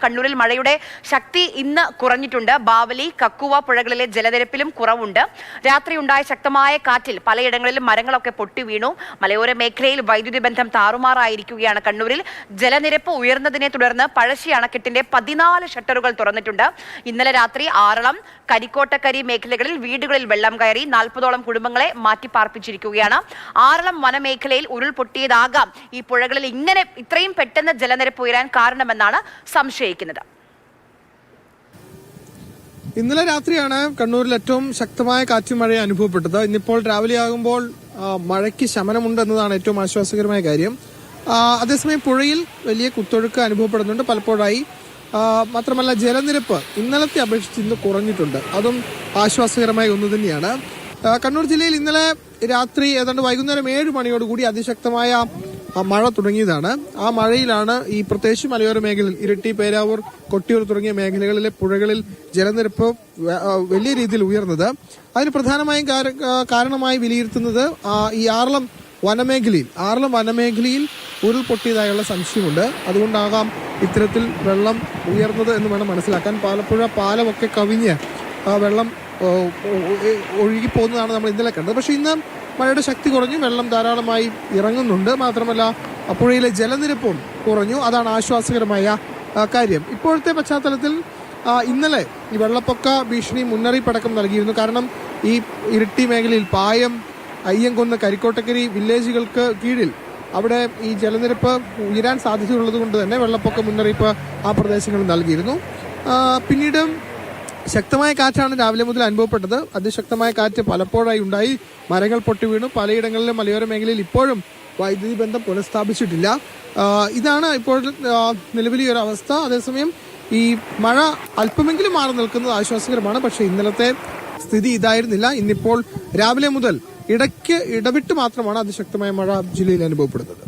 കണ്ണൂരിൽ മഴയുടെ ശക്തി ഇന്ന് കുറഞ്ഞിട്ടുണ്ട്. ബാവലി, കക്കുവ പുഴകളിലെ ജലനിരപ്പിലും കുറവുണ്ട്. രാത്രിയുണ്ടായ ശക്തമായ കാറ്റിൽ പലയിടങ്ങളിലും മരങ്ങളൊക്കെ പൊട്ടി വീണു. മലയോര മേഖലയിൽ വൈദ്യുതി ബന്ധം താറുമാറായിരിക്കുകയാണ്. കണ്ണൂരിൽ ജലനിരപ്പ് ഉയർന്നതിനെ തുടർന്ന് പഴശ്ശി അണക്കെട്ടിന്റെ 14 ഷട്ടറുകൾ തുറന്നിട്ടുണ്ട്. ഇന്നലെ രാത്രി ആറളം, കരിക്കോട്ടക്കരി മേഖലകളിൽ വീടുകളിൽ വെള്ളം കയറി 40ഓളം കുടുംബങ്ങളെ മാറ്റിപ്പാർപ്പിച്ചിരിക്കുകയാണ്. ആറളം വനമേഖലയിൽ ഉരുൾപൊട്ടിയതാകാം ഈ പുഴകളിൽ ഇത്രയും പെട്ടെന്ന് ജലനിരപ്പ് ഉയരാൻ കാരണമെന്നാണ് സംശയിക്കുന്നത്. ഇന്നലെ രാത്രിയാണ് കണ്ണൂരിൽ ഏറ്റവും ശക്തമായ കാറ്റും മഴ അനുഭവപ്പെട്ടത്. ഇന്നിപ്പോൾ രാവിലെ ആകുമ്പോൾ മഴയ്ക്ക് ശമനമുണ്ടെന്നതാണ് ഏറ്റവും ആശ്വാസകരമായ കാര്യം. അതേസമയം പുഴയിൽ വലിയ കുത്തൊഴുക്ക് അനുഭവപ്പെടുന്നുണ്ട് പലപ്പോഴായി. മാത്രമല്ല ജലനിരപ്പ് ഇന്നലത്തെ അപേക്ഷിച്ച് ഇന്ന് കുറഞ്ഞിട്ടുണ്ട്. അതും ആശ്വാസകരമായ ഒന്ന് തന്നെയാണ്. കണ്ണൂർ ജില്ലയിൽ ഇന്നലെ രാത്രി ഏതാണ്ട് വൈകുന്നേരം 7 മണിയോടുകൂടി അതിശക്തമായ മഴ തുടങ്ങിയതാണ്. ആ മഴയിലാണ് ഈ പ്രത്യേകിച്ച് മലയോര മേഖലയിൽ ഇരിട്ടി, പേരാവൂർ, കൊട്ടിയൂർ തുടങ്ങിയ മേഖലകളിലെ പുഴകളിൽ ജലനിരപ്പ് വലിയ രീതിയിൽ ഉയർന്നത്. അതിന് പ്രധാനമായും കാരണമായി വിലയിരുത്തുന്നത് ഈ ആറളം വനമേഖലയിൽ ഉരുൾപൊട്ടിയതായുള്ള സംശയമുണ്ട്. അതുകൊണ്ടാകാം ഇത്തരത്തിൽ വെള്ളം ഉയർന്നത് എന്ന് വേണം മനസ്സിലാക്കാൻ. പാലപ്പുഴ പാലമൊക്കെ കവിഞ്ഞ് വെള്ളം ഒഴുകിപ്പോകുന്നതാണ് നമ്മൾ ഇന്നലെ കണ്ടത്. പക്ഷെ ഇന്ന് മഴയുടെ ശക്തി കുറഞ്ഞു, വെള്ളം ധാരാളമായി ഇറങ്ങുന്നുണ്ട്. മാത്രമല്ല പുഴയിലെ ജലനിരപ്പും കുറഞ്ഞു. അതാണ് ആശ്വാസകരമായ കാര്യം. ഇപ്പോഴത്തെ പശ്ചാത്തലത്തിൽ ഇന്നലെ ഈ വെള്ളപ്പൊക്ക ഭീഷണി മുന്നറിയിപ്പടക്കം നൽകിയിരുന്നു. കാരണം ഈ ഇരിട്ടി മേഖലയിൽ പായം, അയ്യങ്കുന്ന്, കരിക്കോട്ടക്കരി വില്ലേജുകൾക്ക് കീഴിൽ അവിടെ ഈ ജലനിരപ്പ് ഉയരാൻ സാധ്യതയുള്ളത് കൊണ്ട് തന്നെ വെള്ളപ്പൊക്ക മുന്നറിയിപ്പ് ആ പ്രദേശങ്ങളിൽ നൽകിയിരുന്നു. പിന്നീട് ശക്തമായ കാറ്റാണ് രാവിലെ മുതൽ അനുഭവപ്പെട്ടത്. അതിശക്തമായ കാറ്റ് പലപ്പോഴായി ഉണ്ടായി. മരങ്ങൾ പൊട്ടി വീണു. പലയിടങ്ങളിലും മലയോര മേഖലയിൽ ഇപ്പോഴും വൈദ്യുതി ബന്ധം പുനഃസ്ഥാപിച്ചിട്ടില്ല. ഇതാണ് ഇപ്പോൾ നിലവിലെ ഒരു അവസ്ഥ. അതേസമയം ഈ മഴ അല്പമെങ്കിലും മാറി നിൽക്കുന്നത് ആശ്വാസകരമാണ്. പക്ഷേ ഇന്നലത്തെ സ്ഥിതി ഇതായിരുന്നില്ല. ഇന്നിപ്പോൾ രാവിലെ മുതൽ ഇടയ്ക്ക് ഇടവിട്ട് മാത്രമാണ് അതിശക്തമായ മഴ ജില്ലയിൽ അനുഭവപ്പെടുന്നത്.